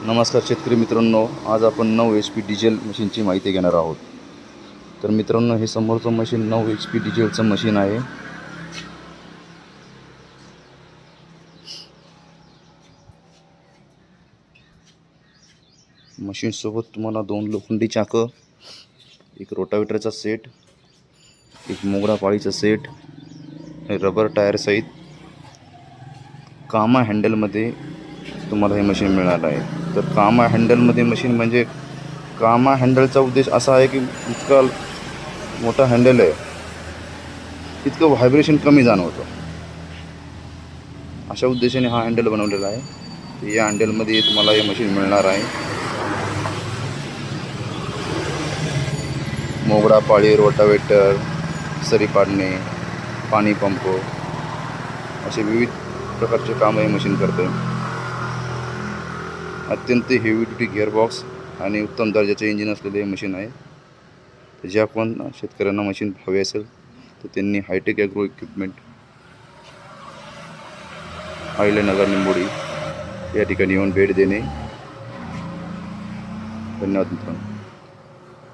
नमस्कार शेतकरी मित्रांनो, आज आपण 9 HP डिझेल मशीनची माहिती घेणार आहोत. तर मित्रांनो, हे समोरचं मशीन 9 HP डिझेलचं मशीन आहे. मशीनसोबत तुम्हाला 2 लोखंडी चाकं, एक रोटावेटरचा सेट, एक मोगरा पाळीचा सेट, रबर टायर सहित कामा हँडलमध्ये तुम्हाला हे मशीन मिळालं आहे. तर कामा हँडलमध्ये मशीन म्हणजे कामा हँडलचा उद्देश असा आहे की इतका मोठा हँडल आहे, इतकं व्हायब्रेशन कमी जाणवतं. अशा उद्देशाने हा हँडल बनवलेला आहे. तर या हँडलमध्ये तुम्हाला हे मशीन मिळणार आहे. मोगरा पाळी, रोटावेटर, सरी पाडणे, पाणी पंप असे विविध प्रकारचे काम हे मशीन करते. अत्यंत हेवी ड्युटी गिअरबॉक्स आणि उत्तम दर्जाचे इंजिन असलेले हे मशीन आहे. तर ज्या पण शेतकऱ्यांना मशीन हवे असेल तर त्यांनी hi tech agro equipment, Ahilyanagar, Nimbodi या ठिकाणी येऊन भेट देणे. धन्यवाद मित्रांनो.